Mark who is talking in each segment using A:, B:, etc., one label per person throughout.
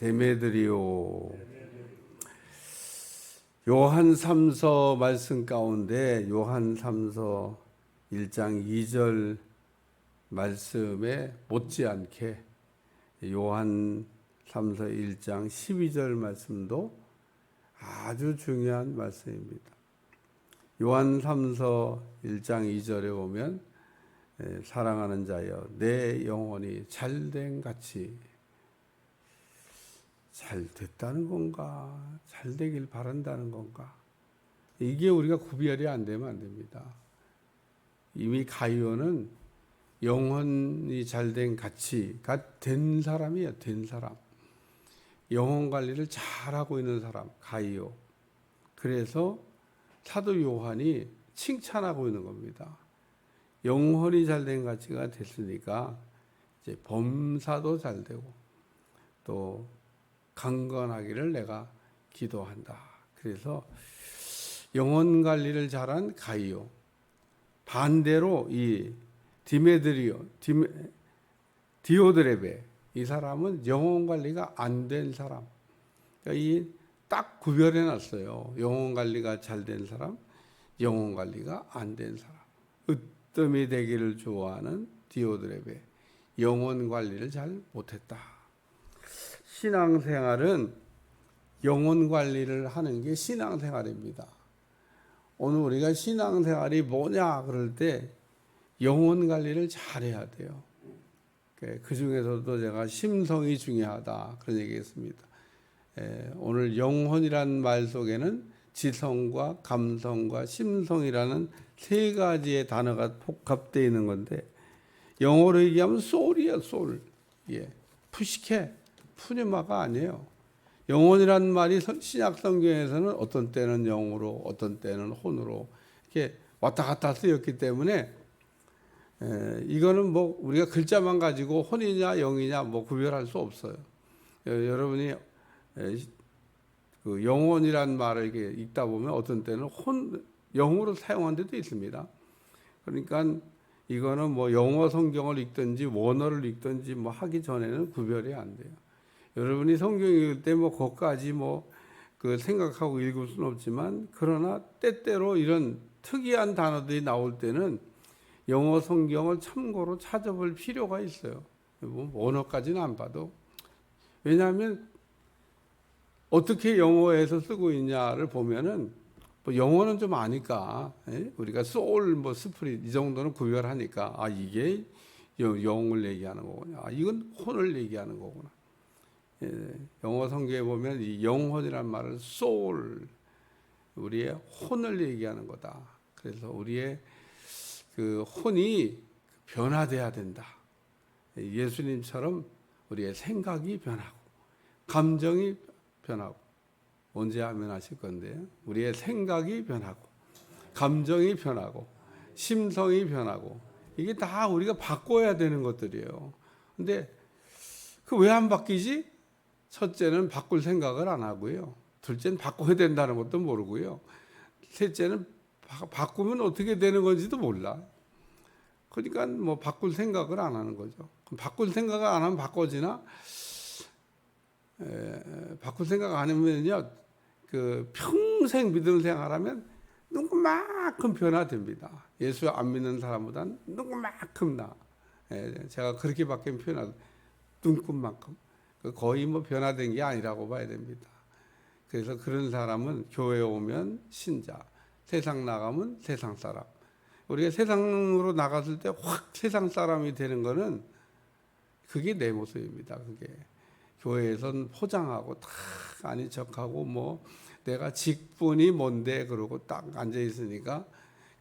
A: 데메드리오. 요한 3서 말씀 가운데 요한 3서 1장 2절 말씀에 못지않게 요한 3서 1장 12절 말씀도 아주 중요한 말씀입니다. 요한 3서 1장 2절에 보면 사랑하는 자여 내 영혼이 잘된 같이 잘 됐다는 건가? 잘 되길 바란다는 건가? 이게 우리가 구별이 안 되면 안 됩니다. 이미 가이오는 영혼이 잘된 가치가 된 사람이에요. 된 사람. 영혼 관리를 잘하고 있는 사람, 가이오. 그래서 사도 요한이 칭찬하고 있는 겁니다. 영혼이 잘된 가치가 됐으니까 이제 범사도 잘 되고 또 강건하기를 내가 기도한다. 그래서 영혼 관리를 잘한 가이오. 반대로 이 디오드레베 이 사람은 영혼 관리가 안 된 사람. 그러니까 이 딱 구별해 놨어요. 영혼 관리가 잘 된 사람, 영혼 관리가 안 된 사람. 으뜸이 되기를 좋아하는 디오드레베. 영혼 관리를 잘 못했다. 신앙생활은 영혼 관리를 하는 게 신앙생활입니다. 오늘 우리가 신앙생활이 뭐냐 그럴 때 영혼 관리를 잘해야 돼요. 그 중에서도 제가 심성이 중요하다 그런 얘기했습니다. 오늘 영혼이라는 말 속에는 지성과 감성과 심성이라는 세 가지의 단어가 복합되어 있는 건데 영어로 얘기하면 soul이에요. soul. 푸시케, 푸뉴마가 아니에요. 영혼이라는 말이 신약 성경에서는 어떤 때는 영으로 어떤 때는 혼으로 이렇게 왔다 갔다 쓰였기 때문에 이거는 뭐 우리가 글자만 가지고 혼이냐 영이냐 뭐 구별할 수 없어요. 여러분이 그 영혼이란 말을 이렇게 읽다 보면 어떤 때는 영으로 사용한 데도 있습니다. 그러니까 이거는 뭐 영어 성경을 읽든지 원어를 읽든지 뭐 하기 전에는 구별이 안 돼요. 여러분이 성경 읽을 때 뭐 그것까지 뭐 그 생각하고 읽을 수는 없지만 그러나 때때로 이런 특이한 단어들이 나올 때는 영어 성경을 참고로 찾아볼 필요가 있어요. 뭐 원어까지는 안 봐도. 왜냐하면 어떻게 영어에서 쓰고 있냐를 보면은 뭐 영어는 좀 아니까 우리가 소울 뭐 스프릿 이 정도는 구별하니까 아 이게 영을 얘기하는 거구나. 아 이건 혼을 얘기하는 거구나. 영어 성경에 보면 이 영혼이란 말을 soul 우리의 혼을 얘기하는 거다. 그래서 우리의 그 혼이 변화돼야 된다. 예수님처럼 우리의 생각이 변하고 감정이 변하고 언제 하면 하실 건데요. 우리의 생각이 변하고 감정이 변하고 심성이 변하고 이게 다 우리가 바꿔야 되는 것들이에요. 근데 그 왜 안 바뀌지? 첫째는 바꿀 생각을 안 하고요. 둘째는 바꿔야 된다는 것도 모르고요. 셋째는 바꾸면 어떻게 되는 건지도 몰라. 그러니까 뭐 바꿀 생각을 안 하는 거죠. 그럼 바꿀 생각을 안 하면 바꿔지나? 바꿀 생각 안 하면요, 그 평생 믿음 생활하면 누구만큼 변화됩니다. 예수 안 믿는 사람보다는 누구만큼 나. 제가 그렇게밖에 표현하고 눈금만큼. 거의 뭐 변화된 게 아니라고 봐야 됩니다. 그래서 그런 사람은 교회에 오면 신자, 세상 나가면 세상 사람. 우리가 세상으로 나갔을 때 확 세상 사람이 되는 거는 그게 내 모습입니다. 그게 교회에선 포장하고 딱 아닌 척하고 뭐 내가 직분이 뭔데 그러고 딱 앉아 있으니까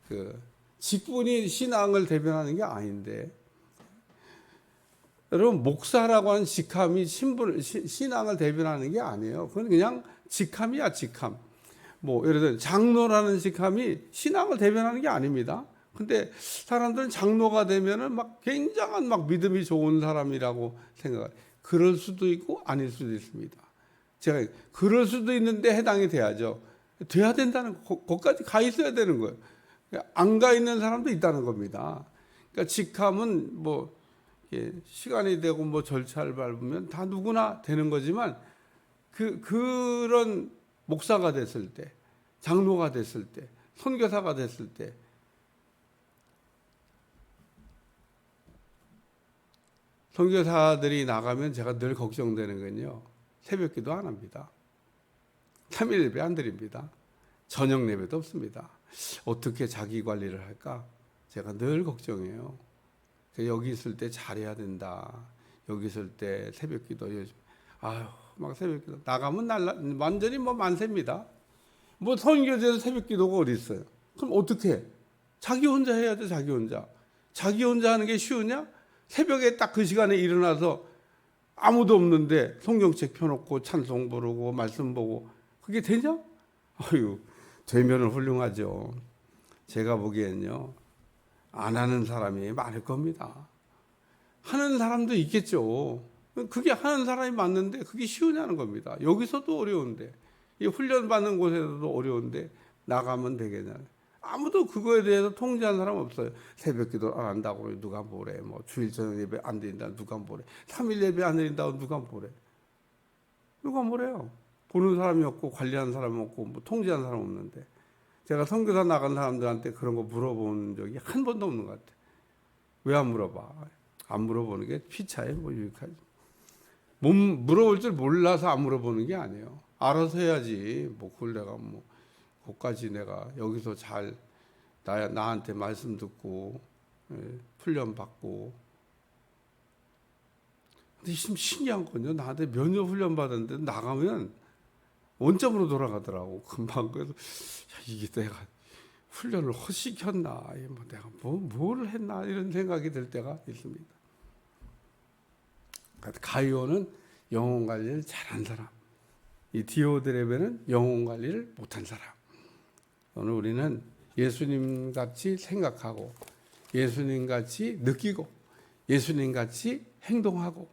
A: 그 직분이 신앙을 대변하는 게 아닌데. 여러분 목사라고 하는 직함이 신앙을 대변하는 게 아니에요. 그건 그냥 직함이야 직함. 뭐 예를 들어 장로라는 직함이 신앙을 대변하는 게 아닙니다. 근데 사람들은 장로가 되면은 막 굉장한 막 믿음이 좋은 사람이라고 생각해요. 그럴 수도 있고 아닐 수도 있습니다. 제가 그럴 수도 있는데 해당이 돼야죠. 돼야 된다는 거기까지 가 있어야 되는 거예요. 안 가 있는 사람도 있다는 겁니다. 그러니까 직함은 뭐 시간이 되고 뭐 절차를 밟으면 다 누구나 되는 거지만 그런 목사가 됐을 때, 장로가 됐을 때, 선교사가 됐을 때 선교사들이 나가면 제가 늘 걱정되는 건요. 새벽 기도 안 합니다. 3일 예배 안 드립니다. 저녁 예배도 없습니다. 어떻게 자기 관리를 할까? 제가 늘 걱정해요. 여기 있을 때 잘해야 된다. 여기 있을 때 새벽 기도 요즘 막 새벽 기도 나가면 완전히 뭐 만세입니다. 뭐 선교제에서 새벽 기도가 어디 있어요? 그럼 어떻게 해? 자기 혼자 해야죠. 자기 혼자 하는 게 쉬우냐? 새벽에 딱 그 시간에 일어나서 아무도 없는데 성경책 펴놓고 찬송 부르고 말씀 보고 그게 되냐? 되면은 훌륭하죠. 제가 보기엔요. 안 하는 사람이 많을 겁니다. 하는 사람도 있겠죠. 그게 하는 사람이 맞는데 그게 쉬우냐는 겁니다. 여기서도 어려운데, 이 훈련받는 곳에서도 어려운데 나가면 되겠냐. 아무도 그거에 대해서 통제하는 사람 없어요. 새벽 기도 안 한다고 누가 뭐래. 뭐 주일 저녁 예배 안 드린다고 누가 뭐래. 3일 예배 안 드린다고 누가 뭐래. 누가 뭐래요. 보는 사람이 없고 관리하는 사람이 없고 뭐 통제하는 사람 없는데. 제가 선교사 나간 사람들한테 그런 거 물어본 적이 한 번도 없는 것 같아요. 왜 안 물어봐? 안 물어보는 게 피차에 뭐 유익하지. 물어볼 줄 몰라서 안 물어보는 게 아니에요. 알아서 해야지. 뭐 그걸 내가 뭐 그까지 내가 여기서 잘 나한테 말씀 듣고 훈련 받고. 근데 좀 신기한 건요. 나한테 면접 훈련 받았는데 나가면 원점으로 돌아가더라고. 금방. 그래서 이게 내가 훈련을 헛시켰나, 뭐 내가 뭘 했나 이런 생각이 들 때가 있습니다. 가이오는 영혼 관리를 잘한 사람, 이 디오드레베는 영혼 관리를 못한 사람. 오늘 우리는 예수님 같이 생각하고 예수님 같이 느끼고 예수님 같이 행동하고,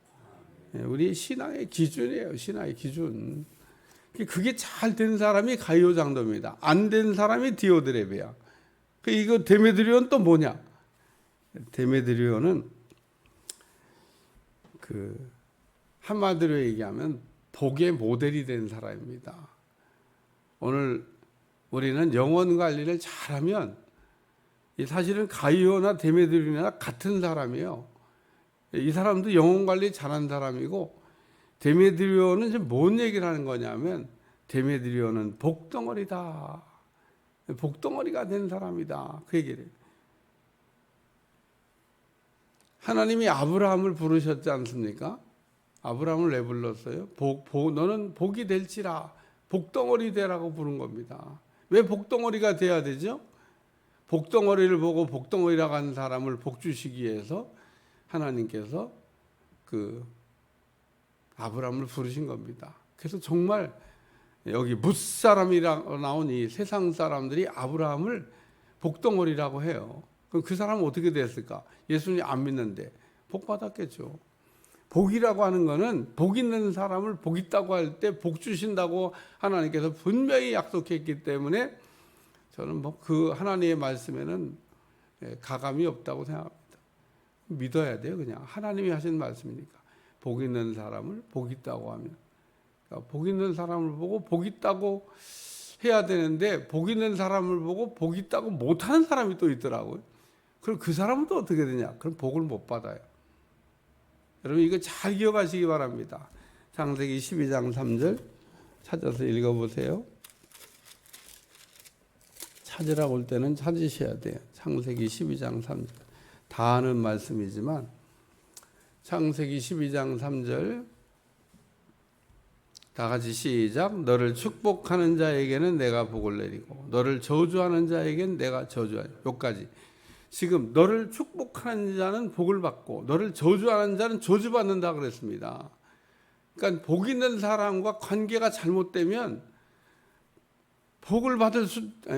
A: 우리 신앙의 기준이에요. 신앙의 기준. 그게 잘 된 사람이 가이오 장로입니다. 안 된 사람이 디오드레베야. 이거 데메드리오는 또 뭐냐? 데메드리오는 한마디로 얘기하면 복의 모델이 된 사람입니다. 오늘 우리는 영혼 관리를 잘하면 사실은 가이오나 데메드리오나 같은 사람이에요. 이 사람도 영혼 관리 잘한 사람이고, 데메드리오는 지금 뭔 얘기를 하는 거냐면 데메드리오는 복덩어리다. 복덩어리가 된 사람이다. 그 얘기를 해요. 하나님이 아브라함을 부르셨지 않습니까? 아브라함을 왜 불렀어요? 너는 복이 될지라 복덩어리 되라고 부른 겁니다. 왜 복덩어리가 돼야 되죠? 복덩어리를 보고 복덩어리라고 하는 사람을 복 주시기 위해서 하나님께서 아브라함을 부르신 겁니다. 그래서 정말 여기 뭇사람이라고 나온 이 세상 사람들이 아브라함을 복덩어리라고 해요. 그럼 그 사람은 어떻게 됐을까? 예수님 안 믿는데 복 받았겠죠. 복이라고 하는 거는 복 있는 사람을 복 있다고 할 때 복 주신다고 하나님께서 분명히 약속했기 때문에 저는 그 하나님의 말씀에는 가감이 없다고 생각합니다. 믿어야 돼요. 그냥 하나님이 하신 말씀이니까. 복 있는 사람을 복 있다고 하면, 그러니까 복 있는 사람을 보고 복 있다고 해야 되는데 복 있는 사람을 보고 복 있다고 못하는 사람이 또 있더라고요. 그럼 그 사람은 또 어떻게 되냐? 그럼 복을 못 받아요. 여러분 이거 잘 기억하시기 바랍니다. 창세기 12장 3절 찾아서 읽어보세요. 찾으라고 할 때는 찾으셔야 돼요. 창세기 12장 3절. 다 아는 말씀이지만 창세기 12장 3절 다 같이 시작. 너를 축복하는 자에게는 내가 복을 내리고 너를 저주하는 자에게는 내가 저주하리. 여기까지. 지금 너를 축복하는 자는 복을 받고 너를 저주하는 자는 저주받는다 그랬습니다. 그러니까 복 있는 사람과 관계가 잘못되면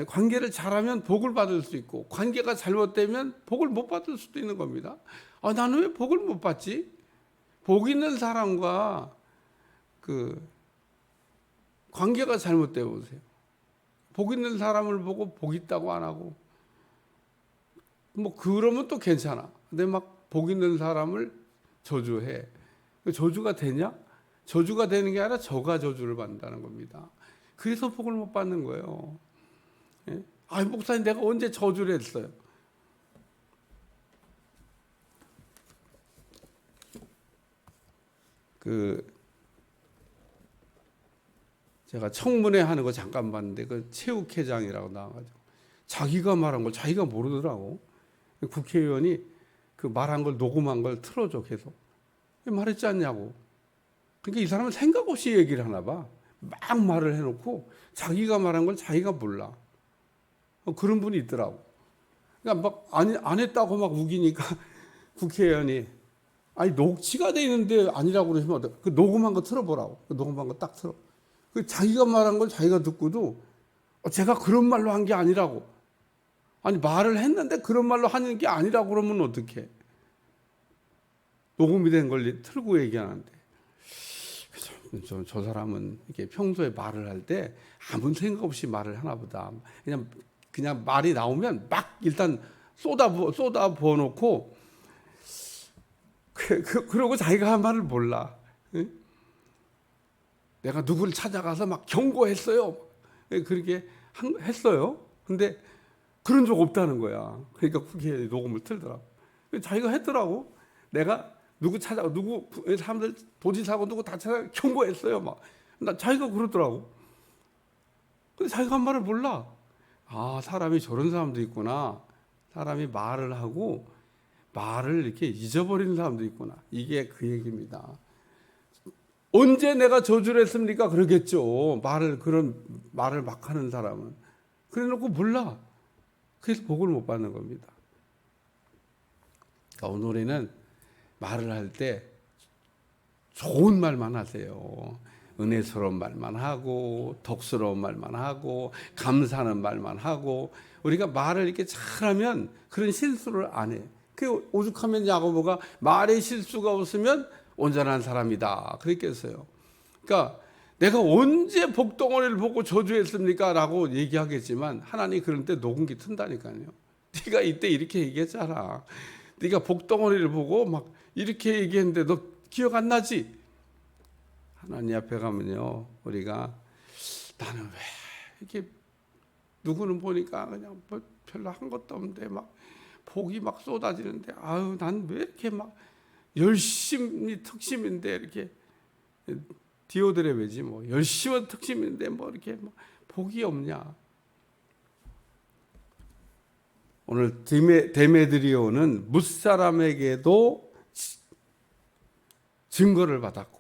A: 관계를 잘하면 복을 받을 수 있고, 관계가 잘못되면 복을 못 받을 수도 있는 겁니다. 나는 왜 복을 못 받지? 복 있는 사람과 관계가 잘못돼 보세요. 복 있는 사람을 보고 복 있다고 안 하고, 그러면 또 괜찮아. 근데 복 있는 사람을 저주해. 저주가 되냐? 저주가 되는 게 아니라 저가 저주를 받는다는 겁니다. 그래서 복을 못 받는 거예요. 예? 아, 목사님 내가 언제 저주를 했어요? 제가 청문회 하는 거 잠깐 봤는데 그 체육회장이라고 나와가지고 자기가 말한 걸 자기가 모르더라고. 국회의원이 그 말한 걸 녹음한 걸 틀어줘 계속. 말했지 않냐고. 그러니까 이 사람은 생각 없이 얘기를 하나 봐. 막 말을 해놓고 자기가 말한 걸 자기가 몰라. 그런 분이 있더라고. 그러니까 막 안 했다고 막 우기니까 국회의원이 아니 녹취가 돼 있는데 아니라고 그러시면 그 녹음한 거 틀어보라고. 그 녹음한 거 딱 틀어. 그 자기가 말한 걸 자기가 듣고도 제가 그런 말로 한 게 아니라고. 아니 말을 했는데 그런 말로 하는 게 아니라고 그러면 어떡해. 녹음이 된 걸 틀고 얘기하는데 저 사람은 이렇게 평소에 말을 할 때 아무 생각 없이 말을 하나 보다. 그냥 말이 나오면 막 일단 쏟아 부어 놓고 그러고 자기가 한 말을 몰라. 응? 내가 누구를 찾아가서 막 경고했어요. 그렇게 했어요. 근데 그런 적 없다는 거야. 그러니까 그게 녹음을 틀더라고. 자기가 했더라고. 내가 누구 사람들 도지사고 누구 다 찾아 경고했어요. 막. 나 자기가 그러더라고. 근데 자기가 한 말을 몰라. 아, 사람이 저런 사람도 있구나. 사람이 말을 하고 말을 이렇게 잊어버리는 사람도 있구나. 이게 그 얘기입니다. 언제 내가 저주를 했습니까? 그러겠죠. 그런 말을 막 하는 사람은. 그래 놓고 몰라. 그래서 복을 못 받는 겁니다. 그러니까 오늘에는 말을 할 때 좋은 말만 하세요. 은혜스러운 말만 하고 덕스러운 말만 하고 감사하는 말만 하고 우리가 말을 이렇게 잘하면 그런 실수를 안 해. 그 오죽하면 야고보가 말에 실수가 없으면 온전한 사람이다 그랬겠어요. 그러니까 내가 언제 복덩어리를 보고 저주했습니까? 라고 얘기하겠지만 하나님이 그런 때 녹음기 튼다니까요. 네가 이때 이렇게 얘기했잖아. 네가 복덩어리를 보고 막 이렇게 얘기했는데 너 기억 안 나지? 하나님 앞에 가면요 우리가 나는 왜 이렇게 누구는 보니까 그냥 뭐 별로 한 것도 없는데 막 복이 막 쏟아지는데 아유 난 왜 이렇게 막 열심히 특심인데 이렇게 디오드레베지 뭐 열심히 특심인데 뭐 이렇게 뭐 복이 없냐. 오늘 데메드리오는 뭇사람에게도 증거를 받았고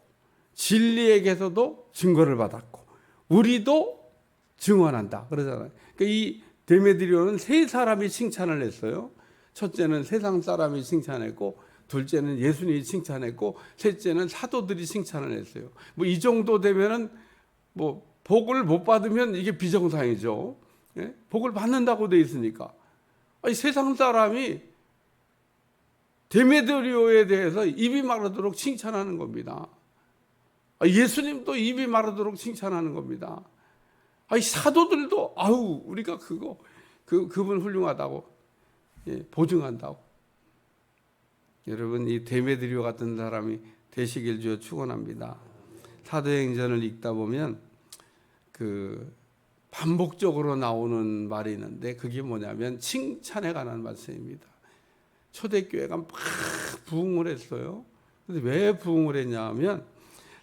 A: 진리에게서도 증거를 받았고 우리도 증언한다 그러잖아요. 그러니까 이 데메드리오는 세 사람이 칭찬을 했어요. 첫째는 세상 사람이 칭찬했고 둘째는 예수님이 칭찬했고 셋째는 사도들이 칭찬을 했어요. 뭐 이 정도 되면은 뭐 복을 못 받으면 이게 비정상이죠. 예? 복을 받는다고 돼 있으니까. 아니, 세상 사람이 데메드리오에 대해서 입이 마르도록 칭찬하는 겁니다. 예수님도 입이 마르도록 칭찬하는 겁니다. 아니, 사도들도 아우 우리가 그분 훌륭하다고 보증한다고. 여러분 이 데메드리오 같은 사람이 되시길 주여 축원합니다. 사도행전을 읽다 보면 그 반복적으로 나오는 말이 있는데 그게 뭐냐면 칭찬에 관한 말씀입니다. 초대교회가 막 부흥을 했어요. 근데 왜 부흥을 했냐면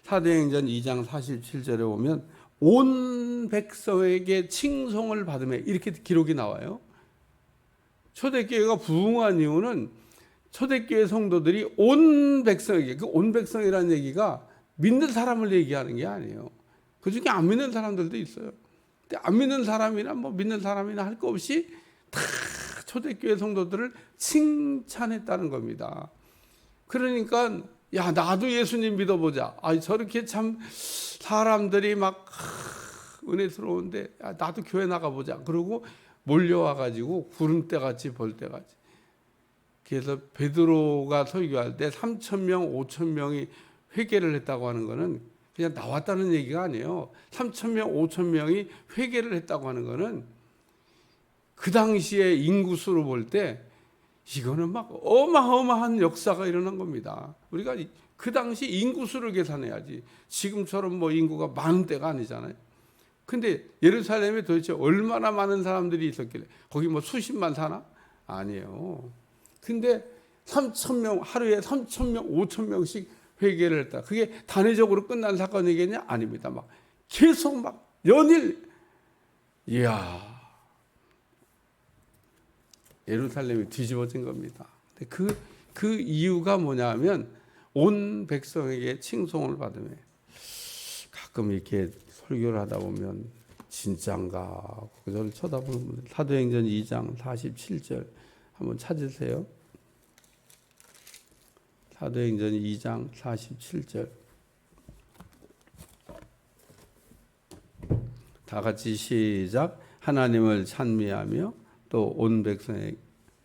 A: 사도행전 2장 47절에 보면 온 백성에게 칭송을 받으며 이렇게 기록이 나와요. 초대교회가 부흥한 이유는 초대교회 성도들이 온 백성에게, 그 온 백성이라는 얘기가 믿는 사람을 얘기하는 게 아니에요. 그 중에 안 믿는 사람들도 있어요. 근데 안 믿는 사람이나 뭐 믿는 사람이나 할 거 없이 다 초대교회 성도들을 칭찬했다는 겁니다. 그러니까 야 나도 예수님 믿어보자. 아 저렇게 참 사람들이 막 은혜스러운데 야, 나도 교회 나가보자. 그러고 몰려와가지고 구름대같이 벌떼같이. 그래서 베드로가 설교할 때 3,000명, 5,000명이 회개를 했다고 하는 거는 그냥 나왔다는 얘기가 아니에요. 3,000명, 5,000명이 회개를 했다고 하는 거는 그 당시에 인구수로 볼 때 이거는 막 어마어마한 역사가 일어난 겁니다. 우리가 그 당시 인구수를 계산해야지. 지금처럼 뭐 인구가 많은 때가 아니잖아요. 근데 예루살렘에 도대체 얼마나 많은 사람들이 있었길래 거기 뭐 수십만 사나? 아니에요. 근데 3,000명, 하루에 3,000명, 5,000명씩 회개를 했다. 그게 단회적으로 끝난 사건이겠냐? 아닙니다. 막 계속 막 연일, 이야, 예루살렘이 뒤집어진 겁니다. 그 이유가 뭐냐면 온 백성에게 칭송을 받으며, 가끔 이렇게 설교를 하다 보면 진짠가 저를 쳐다보는 분들, 사도행전 2장 47절 한번 찾으세요. 사도행전 2장 47절 다 같이 시작. 하나님을 찬미하며 또 온 백성에게,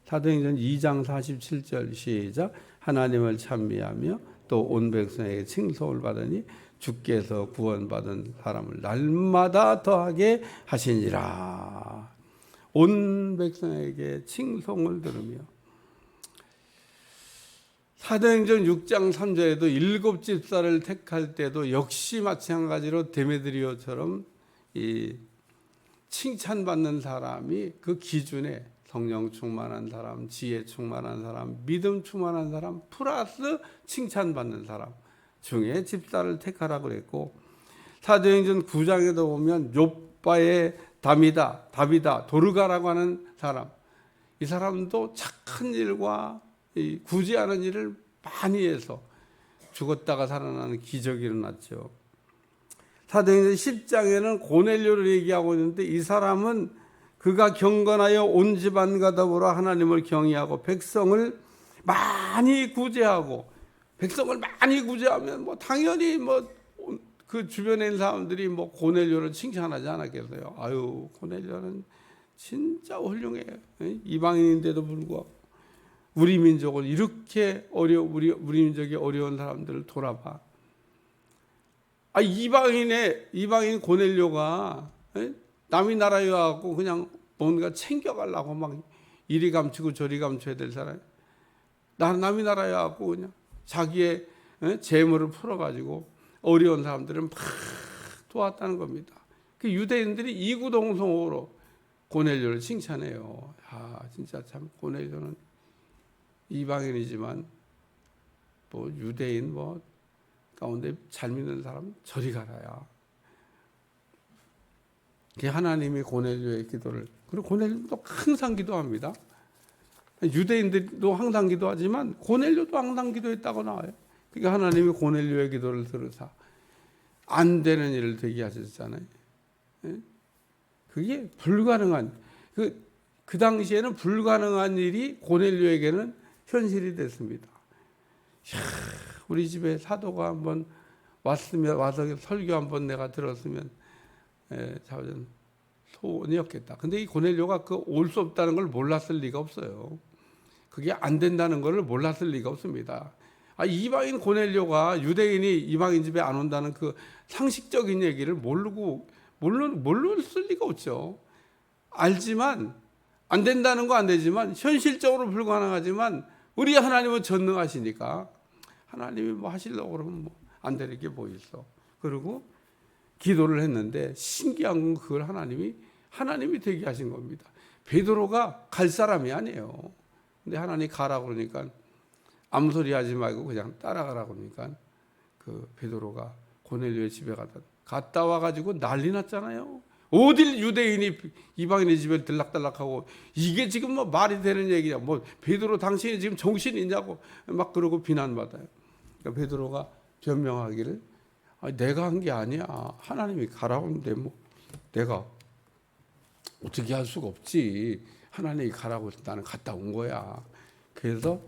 A: 사도행전 2장 47절 시작. 하나님을 찬미하며 또 온 백성에게 칭송을 받으니 주께서 구원받은 사람을 날마다 더하게 하시니라. 온 백성에게 칭송을 들으며. 사도행전 6장 3절에도 7 집사를 택할 때도 역시 마찬가지로 데메드리오처럼 이 칭찬받는 사람이 그 기준에 성령 충만한 사람, 지혜 충만한 사람, 믿음 충만한 사람 플러스 칭찬받는 사람 중에 집사를 택하라고 그랬고, 사도행전 9장에도 보면 욥바의 다비다 도르가라고 하는 사람, 이 사람도 착한 일과 굳이 않은 일을 많이 해서 죽었다가 살아나는 기적이 일어났죠. 사도행전 10장에는 고넬료를 얘기하고 있는데, 이 사람은 그가 경건하여 온 집안과 더불어 하나님을 경외하고 백성을 많이 구제하고, 백성을 많이 구제하면 뭐 당연히 뭐 그 주변에 있는 사람들이 뭐 고넬료를 칭찬하지 않았겠어요. 아유, 고넬료는 진짜 훌륭해요. 이방인인데도 불구하고 우리 민족을 이렇게 우리 민족이 어려운 사람들을 돌아봐. 이방인 고넬료가 남의 나라에 와갖고 그냥 뭔가 챙겨가려고 막 이리 감추고 저리 감춰야 될 사람. 남의 나라에 와갖고 그냥 자기의 재물을 풀어가지고 어려운 사람들은 막 도왔다는 겁니다. 그 유대인들이 이구동성으로 고넬료를 칭찬해요. 진짜 참 고넬료는 이방인이지만 뭐 유대인 뭐 가운데 잘 믿는 사람 저리 가라야. 하나님이 고넬료의 기도를, 그리고 고넬료도 항상 기도합니다. 유대인들도 항상 기도하지만 고넬료도 항상 기도했다고 나와요. 그러니까 하나님이 고넬료의 기도를 들으사 안 되는 일을 되게 하셨잖아요. 그게 불가능한, 그 당시에는 불가능한 일이 고넬료에게는 현실이 됐습니다. 우리 집에 사도가 한번 와서 설교 한번 내가 들었으면 자전 소원이었겠다. 근데 이 고넬료가 올 수 없다는 걸 몰랐을 리가 없어요. 그게 안 된다는 걸 몰랐을 리가 없습니다. 이방인 고넬료가 유대인이 이방인 집에 안 온다는 그 상식적인 얘기를 모르실 리가 없죠. 알지만 안 된다는 거 안 되지만 현실적으로 불가능하지만 우리 하나님은 전능하시니까 하나님이 뭐 하시려고 그러면 뭐 안 되는 게 뭐 있어. 그리고 기도를 했는데 신기한 건 그걸 하나님이 되게 하신 겁니다. 베드로가 갈 사람이 아니에요. 근데 하나님이 가라고 그러니까 아무 소리 하지 말고 그냥 따라가라고 그러니까 그 베드로가 고넬료의 집에 갔다 와가지고 난리 났잖아요. 어딜 유대인이 이방인의 집에 들락달락하고, 이게 지금 뭐 말이 되는 얘기냐, 뭐 베드로 당신이 지금 정신이 있냐고 막 그러고 비난받아요. 그러니까 베드로가 변명하기를 내가 한 게 아니야. 하나님이 가라고 하는데 뭐 내가 어떻게 할 수가 없지. 하나님이 가라고 해서 나는 갔다 온 거야. 그래서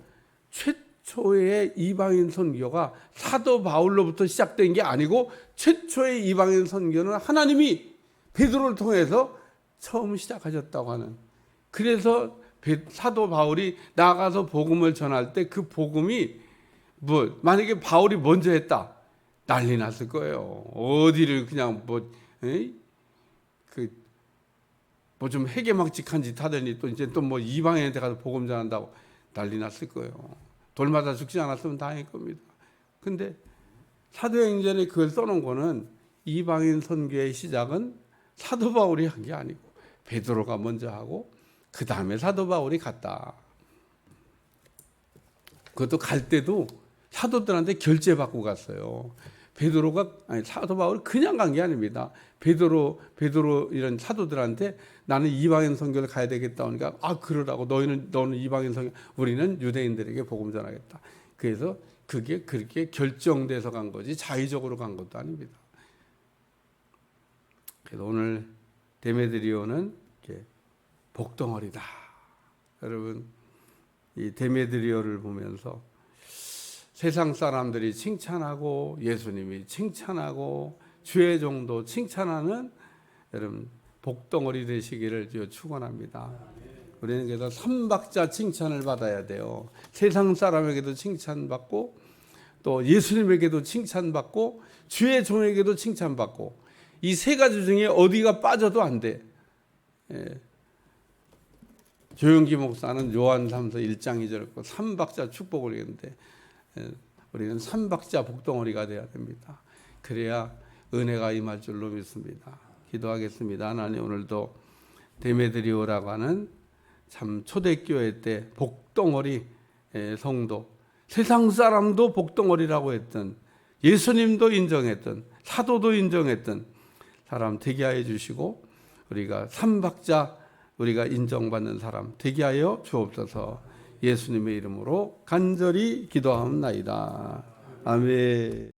A: 최초의 이방인 선교가 사도 바울로부터 시작된 게 아니고, 최초의 이방인 선교는 하나님이 베드로를 통해서 처음 시작하셨다고 하는. 그래서 사도 바울이 나가서 복음을 전할 때 그 복음이 만약에 바울이 먼저 했다, 난리 났을 거예요. 어디를 그냥 좀 해괴망측한 짓 하더니 또 이제 또 뭐 이방인한테 가서 복음 전한다고 난리 났을 거예요. 돌 맞아 죽지 않았으면 다행일 겁니다. 근데 사도행전에 그걸 써놓은 거는 이방인 선교의 시작은 사도 바울이 한 게 아니고 베드로가 먼저 하고 그 다음에 사도 바울이 갔다. 그것도 갈 때도 사도들한테 결제받고 갔어요. 사도 바울이 그냥 간 게 아닙니다. 베드로 이런 사도들한테 나는 이방인 선교를 가야 되겠다 하니까 그러라고 너는 이방인 선교, 우리는 유대인들에게 복음 전하겠다. 그래서 그게 그렇게 결정돼서 간 거지 자의적으로 간 것도 아닙니다. 그래서 오늘 데메드리오는 복덩어리다. 여러분 이 데메드리오를 보면서 세상 사람들이 칭찬하고 예수님이 칭찬하고 주의 종도 칭찬하는 여러분 복덩어리 되시기를 축원합니다. 우리는 그래서 삼박자 칭찬을 받아야 돼요. 세상 사람에게도 칭찬받고 또 예수님에게도 칭찬받고 주의 종에게도 칭찬받고 이 세 가지 중에 어디가 빠져도 안 돼. 조영기 목사는 요한 3서 1장 2절 삼박자 축복을 했는데 우리는 삼박자 복덩어리가 돼야 됩니다. 그래야 은혜가 임할 줄로 믿습니다. 기도하겠습니다. 하나님 오늘도 데메드리오라고 하는 참 초대교회 때 복덩어리 성도, 세상 사람도 복덩어리라고 했던 예수님도 인정했던 사도도 인정했던 사람 되게 하여 주시고 우리가 삼박자 우리가 인정받는 사람 되게 하여 주옵소서. 예수님의 이름으로 간절히 기도하옵나이다. 아멘.